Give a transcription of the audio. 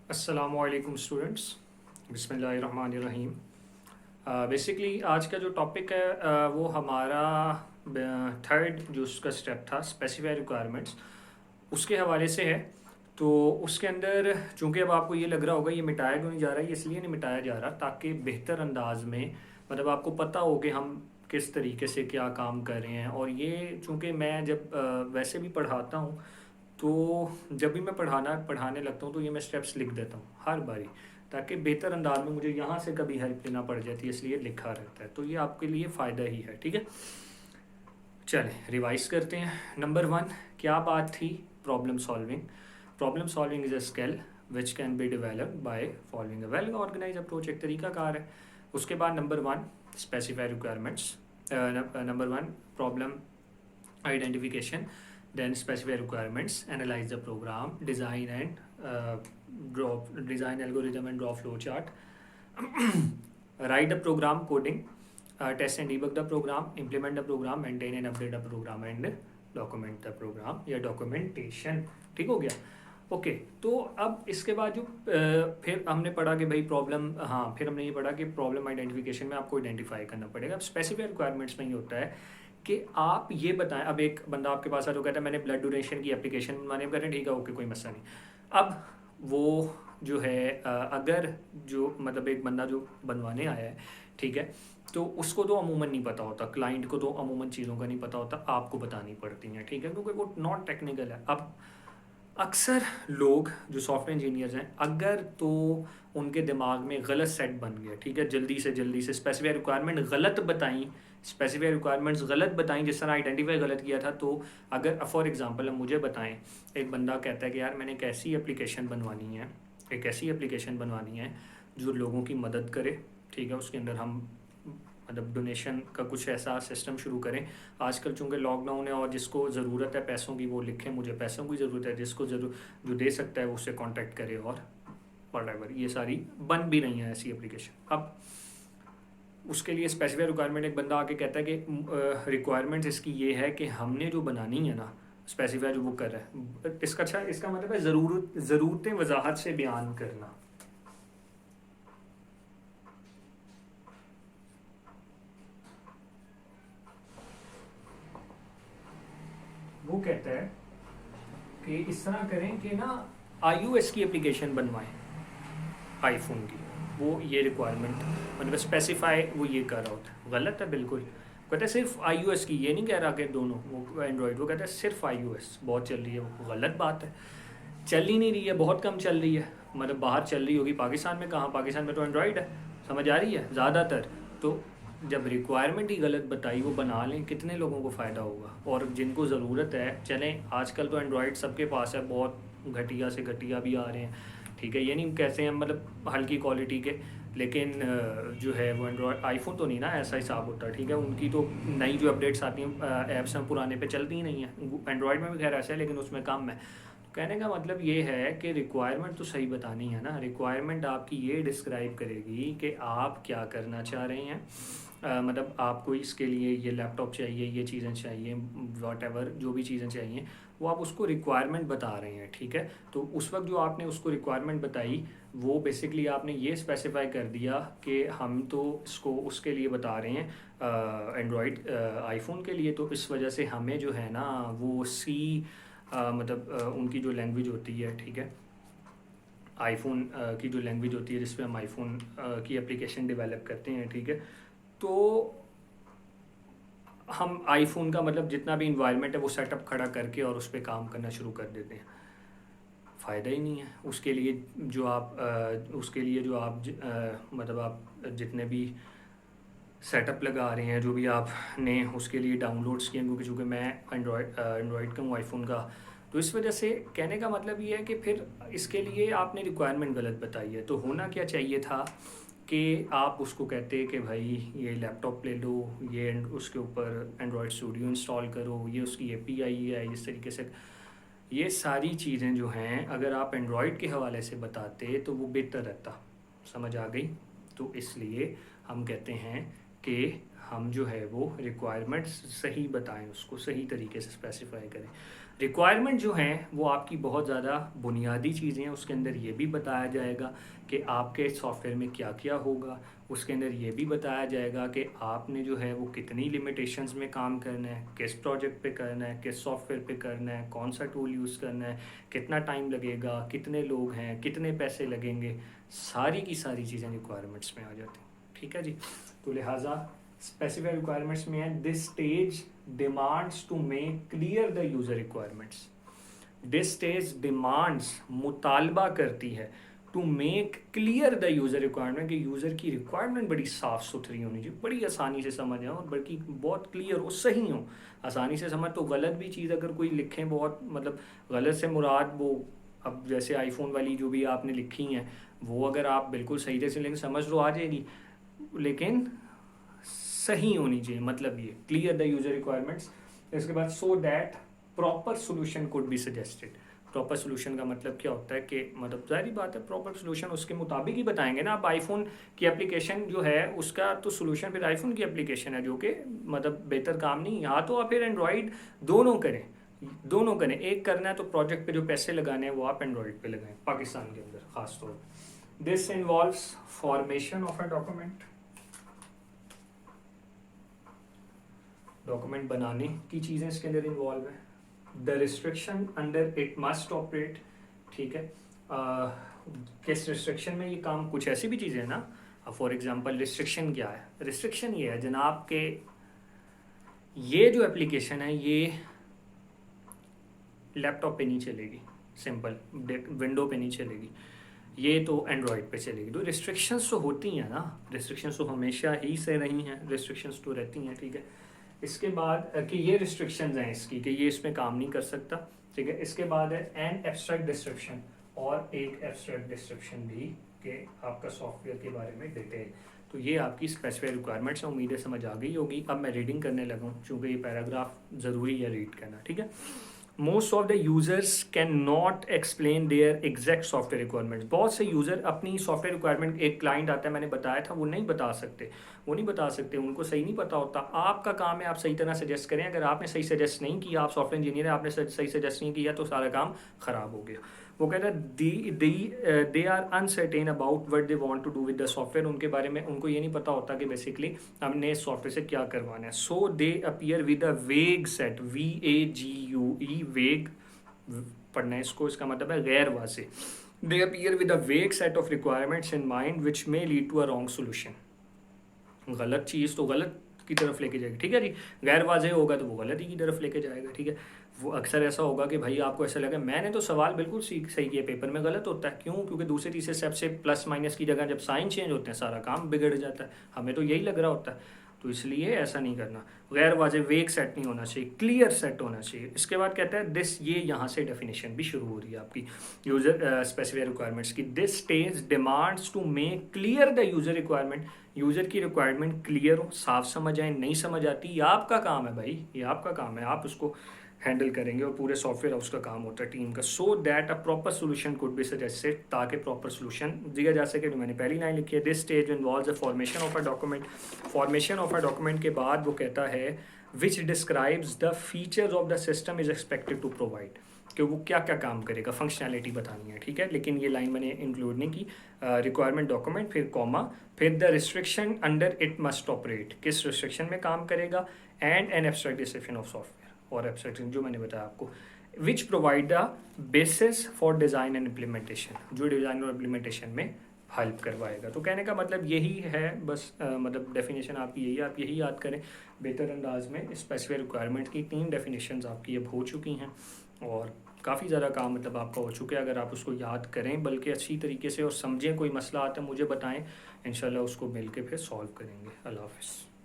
अस्सलामुअलैकुम स्टूडेंट्स, बिस्मिल्लाहिर्रहमानिर्रहीम। बेसिकली आज का जो टॉपिक है वो हमारा थर्ड जो उसका स्टेप था स्पेसिफाई रिक्वायरमेंट्स, उसके हवाले से है। तो उसके अंदर चूंकि अब आपको ये लग रहा होगा ये मिटाया क्यों नहीं जा रहा है, इसलिए नहीं मिटाया जा रहा ताकि बेहतर अंदाज में मतलब आपको पता हो कि हम किस तरीके से क्या काम कर रहे हैं। और ये चूंकि मैं जब वैसे भी पढ़ाता हूँ तो जब भी मैं पढ़ाने लगता हूँ तो ये मैं स्टेप्स लिख देता हूँ हर बारी, ताकि बेहतर अंदाज में मुझे यहाँ से कभी हेल्प लेना पड़ जाती है, इसलिए लिखा रहता है। तो ये आपके लिए फ़ायदा ही है, ठीक है। चलें रिवाइज करते हैं। नंबर 1 क्या बात थी? Problem solving. Problem solving is a skill which can be developed by following a well organise approach, एक तरीका कार है। उसके बाद number 1 specify requirements, number 1 problem identification, then specify requirements, analyze the program, design algorithm and draw flow chart, write the program coding, test and debug the program, implement the program, maintain and update the program and document the program या documentation। ठीक हो गया। Okay तो अब इसके बाद जो फिर हमने पढ़ा कि भाई प्रॉब्लम, हाँ फिर हमने ये पढ़ा कि प्रॉब्लम आइडेंटिफिकेशन में आपको आइडेंटिफाई करना पड़ेगा। अब स्पेसिफाई रिक्वायरमेंट्स में ये होता है कि आप ये बताएं। अब एक बंदा आपके पास आ तो कहता है मैंने ब्लड डोनेशन की एप्लीकेशन बनवानी है, कहते हैं ठीक है ओके कोई मसला नहीं। अब वो जो है अगर जो मतलब एक बंदा जो बनवाने आया है, ठीक है, तो उसको तो अमूमन नहीं पता होता, क्लाइंट को तो अमूमन चीज़ों का नहीं पता होता, आपको बतानी पड़ती हैं, ठीक है, क्योंकि वो नॉट टेक्निकल है। अब अक्सर लोग जो सॉफ्टवेयर इंजीनियर्स हैं अगर तो उनके दिमाग में गलत सेट बन गया, ठीक है, जल्दी से स्पेसिफाई रिक्वायरमेंट गलत बताई, स्पेसिफाई रिक्वायरमेंट्स गलत बताई, जिस तरह आइडेंटिफाई गलत किया था। तो अगर फॉर एग्जांपल हम मुझे बताएं, एक बंदा कहता है कि यार मैंने एक ऐसी एप्लीकेशन बनवानी है, एक ऐसी एप्लीकेशन बनवानी है जो लोगों की मदद करे, ठीक है, उसके अंदर हम मतलब डोनेशन का कुछ ऐसा सिस्टम शुरू करें। आजकल चूँकि लॉकडाउन है और जिसको ज़रूरत है पैसों की वो लिखे मुझे पैसों की ज़रूरत है, जिसको जो दे सकता है वो उससे कांटेक्ट करे, और वॉटेवर ये सारी बन भी रही हैं ऐसी एप्लीकेशन। अब उसके लिए स्पेसिफाई रिक्वायरमेंट एक बंदा आके कहता है कि रिक्वायरमेंट्स इसकी ये है कि हमने जो बनानी है ना, स्पेसिफाई जो वो कर रहा है इसका, अच्छा इसका मतलब है ज़रूरतें वजाहत से बयान करना। वो कहता है कि इस तरह करें कि ना iOS की एप्लीकेशन बनवाएं, आईफोन की, वो ये रिक्वायरमेंट मतलब स्पेसिफाई वो ये कर रहा होता है। गलत है बिल्कुल। कहता है सिर्फ iOS की, ये नहीं कह रहा कि दोनों, वो एंड्रॉयड, वो कहता है सिर्फ iOS बहुत चल रही है। वो गलत बात है, चल ही नहीं रही है, बहुत कम चल रही है। मतलब बाहर चल रही होगी, पाकिस्तान में कहाँ, पाकिस्तान में तो एंड्रॉयड है, समझ आ रही है ज़्यादातर। तो जब रिक्वायरमेंट ही गलत बताई, वो बना लें, कितने लोगों को फ़ायदा होगा। और जिनको ज़रूरत है, चलें आजकल तो एंड्रॉयड सबके पास है, बहुत घटिया से घटिया भी आ रहे हैं, ठीक है, ये नहीं कैसे हैं मतलब हल्की क्वालिटी के, लेकिन जो है वो एंड्रॉयड, आईफोन तो नहीं ना ऐसा हिसाब होता, ठीक है, उनकी तो नई जो अपडेट्स आती हैं ऐप्स हैं पुराने पे चलती ही नहीं है। एंड्रॉयड में भी खैर ऐसा है लेकिन उसमें कम है। तो कहने का मतलब ये है कि रिक्वायरमेंट तो सही बतानी है ना। रिक्वायरमेंट आपकी ये डिस्क्राइब करेगी कि आप क्या करना चाह रहे हैं। मतलब आपको इसके लिए ये लैपटॉप चाहिए, ये चीज़ें चाहिए, वॉट जो भी चीज़ें चाहिए वो आप उसको रिक्वायरमेंट बता रहे हैं, ठीक है। तो उस वक्त जो आपने उसको रिक्वायरमेंट बताई वो बेसिकली आपने ये स्पेसिफाई कर दिया कि हम तो इसको उसके लिए बता रहे हैं एंड्रॉयड आईफोन के लिए। तो इस वजह से हमें जो है ना वो सी मतलब उनकी जो लैंग्वेज होती है, ठीक है, आईफोन की जो लैंग्वेज होती है जिस पे हम आईफोन की एप्लीकेशन डेवलप करते हैं, ठीक है, तो हम आईफोन का मतलब जितना भी इन्वायरमेंट है वो सेटअप खड़ा करके और उस पर काम करना शुरू कर देते हैं। फ़ायदा ही नहीं है उसके लिए जो आप मतलब आप जितने भी सेटअप लगा रहे हैं, जो भी आपने उसके लिए डाउनलोड्स किए, क्योंकि चूँकि मैं एंड्रॉयड का हूँ आईफोन का, तो इस वजह से कहने का मतलब ये है कि फिर इसके लिए आपने रिक्वायरमेंट गलत बताई है। तो होना क्या चाहिए था कि आप उसको कहते कि भाई ये लैपटॉप ले लो, ये उसके ऊपर एंड्रॉयड स्टूडियो इंस्टॉल करो, ये उसकी एपीआई है, इस तरीके से ये सारी चीज़ें जो हैं अगर आप एंड्रॉयड के हवाले से बताते तो वो बेहतर रहता। समझ आ गई? तो इसलिए हम कहते हैं कि हम जो है वो रिक्वायरमेंट्स सही बताएं, उसको सही तरीके से स्पेसिफाई करें। रिक्वायरमेंट जो हैं वो आपकी बहुत ज़्यादा बुनियादी चीज़ें हैं, उसके अंदर ये भी बताया जाएगा कि आपके सॉफ्टवेयर में क्या क्या होगा, उसके अंदर ये भी बताया जाएगा कि आपने जो है वो कितनी लिमिटेशंस में काम करना है, किस प्रोजेक्ट पे करना है, किस सॉफ्टवेयर पे करना है, कौन सा टूल यूज़ करना है, कितना टाइम लगेगा, कितने लोग हैं, कितने पैसे लगेंगे, सारी की सारी चीज़ें रिक्वायरमेंट्स में आ जाती हैं। ठीक है जी। तो लिहाजा स्पेसिफाइड रिक्वायरमेंट्स में है this stage demands to make clear the user requirements. This stage demands मुतालबा करती है to make clear the user requirement, कि यूज़र की रिक्वायरमेंट बड़ी साफ़ सुथरी होनी चाहिए, बड़ी आसानी से समझ आए और बल्कि बहुत क्लियर हो, सही हो, आसानी से समझ। तो गलत भी चीज़ अगर कोई लिखें बहुत, मतलब गलत से मुराद वो, अब जैसे आईफोन वाली जो भी आपने लिखी हैं वो अगर आप बिल्कुल सही से लेंगे समझ तो आ जाएगी, लेकिन सही होनी चाहिए, मतलब ये क्लियर द यूज़र रिक्वायरमेंट्स। इसके बाद so that proper solution could be suggested. Proper solution का मतलब क्या होता है कि मतलब जाहिर बात है प्रॉपर सोल्यूशन उसके मुताबिक ही बताएंगे ना। आप आईफोन की एप्लीकेशन जो है उसका तो सोल्यूशन फिर आईफोन की एप्लीकेशन है जो कि मतलब बेहतर काम नहीं, या तो आप फिर एंड्रॉयड दोनों करें, दोनों करें। एक करना है तो प्रोजेक्ट पे जो पैसे लगाने हैं वो आप एंड्रॉयड पे लगाएं, पाकिस्तान के अंदर खास तौर पर। This involves formation of a document, document बनाने की चीज़ें इसके अंदर इन्वॉल्व है। The restriction under it must operate, ठीक है। किस रिस्ट्रिक्शन में ये काम, कुछ ऐसी भी चीज़ें हैं ना, फॉर एग्जांपल रिस्ट्रिक्शन क्या है, रिस्ट्रिक्शन ये है जनाब के ये जो एप्लीकेशन है ये लैपटॉप पे नहीं चलेगी, सिंपल विंडो पे नहीं चलेगी, ये तो एंड्रॉयड पे चलेगी। तो रिस्ट्रिक्शंस तो होती हैं ना, रिस्ट्रिक्शंस तो हमेशा ही से रही हैं, रिस्ट्रिक्शंस तो रहती हैं, ठीक है। इसके बाद कि ये रिस्ट्रिक्शंस हैं इसकी कि ये इसमें काम नहीं कर सकता, ठीक है। इसके बाद है एन एब्स्ट्रैक्ट डिस्क्रिप्शन, और एक एब्स्ट्रैक्ट डिस्क्रिप्शन भी कि आपका सॉफ्टवेयर के बारे में डिटेल। तो ये आपकी स्पेसिफाइड रिक्वायरमेंट्स हैं, उम्मीद है समझ आ गई होगी। अब मैं रीडिंग करने लगा हूँ चूँकि ये पैराग्राफ ज़रूरी है रीड करना, ठीक है। Most of the users can not explain their exact software requirements. बहुत से यूज़र अपनी सॉफ्टवेयर रिक्वायरमेंट, एक क्लाइंट आता है मैंने बताया था, वो नहीं बता सकते, वो नहीं बता सकते, उनको सही नहीं पता होता। आपका काम है आप सही तरह सजेस्ट करें। अगर आपने सही सजेस्ट नहीं किया, आप सॉफ्टवेयर इंजीनियर है, आपने सही सजेस्ट नहीं किया तो सारा काम ख़राब हो गया। वो कहता है they are uncertain about what they want to do with the software. उनके बारे में उनको ये नहीं पता होता कि बेसिकली हमने सॉफ्टवेयर से क्या करवाना है। सो दे appear with a vague set, VAGUE, वेग पढ़ना है इसको, इसका मतलब है गैर वाज़े। दे appear with a vague set of requirements in mind which may lead to a wrong solution. गलत चीज़ तो गलत की तरफ लेके जाएगी, ठीक है जी। गैर वाज़े होगा तो वो गलती की तरफ लेके जाएगा, ठीक है। वो अक्सर ऐसा होगा कि भाई आपको ऐसा लगे मैंने तो सवाल बिल्कुल सही किया, पेपर में गलत होता है। क्यों? क्योंकि दूसरे तीसरे स्टेप से प्लस माइनस की जगह जब साइन चेंज होते हैं सारा काम बिगड़ जाता है, हमें तो यही लग रहा होता है। तो इसलिए ऐसा नहीं करना, गैर वाज़े वेग सेट नहीं होना चाहिए, क्लियर सेट होना चाहिए। इसके बाद कहता है दिस, ये यहाँ से डेफिनेशन भी शुरू हो रही है आपकी यूज़र स्पेसिफाइड रिक्वायरमेंट्स की। This stage demands to make clear the user requirement, user की रिक्वायरमेंट क्लियर हो, साफ समझ आए। नहीं समझ आती, ये आपका काम है भाई, ये आपका काम है, आप उसको हैंडल करेंगे और पूरे सॉफ्टवेयर हाउस का काम होता है टीम का। So that a proper solution could be suggested, ताकि प्रॉपर सोल्यूशन दिया जा सके। जो मैंने पहली लाइन लिखी है, this stage involves the formation of a document. Formation of a document के बाद वो कहता है which describes the features of the system is expected to provide, कि वो क्या क्या काम करेगा, फंक्शनैलिटी बतानी है, ठीक है। लेकिन ये लाइन मैंने इंक्लूड नहीं की। रिक्वायरमेंट डॉक्यूमेंट, फिर कॉमा, फिर the restriction under it must operate, किस रिस्ट्रिक्शन में काम करेगा, and an abstract description of software, और एब्स्ट्रैक्शन जो मैंने बताया आपको, which provide the basis for design and implementation, जो डिज़ाइन और इम्प्लीमेंटेशन में हेल्प करवाएगा। तो कहने का मतलब यही है बस, मतलब डेफिनेशन आपकी यही है, आप यही याद करें बेहतर अंदाज में। स्पेसिफिक रिक्वायरमेंट की 3 डेफिनेशंस आपकी अब हो चुकी हैं और काफ़ी ज़्यादा काम मतलब आपका हो चुका है। अगर आप उसको याद करें बल्कि अच्छी तरीके से और समझें, कोई मसला आता है मुझे बताएं, इंशाल्लाह उसको मिल के फिर सॉल्व करेंगे। अल्लाह हाफ़िज़।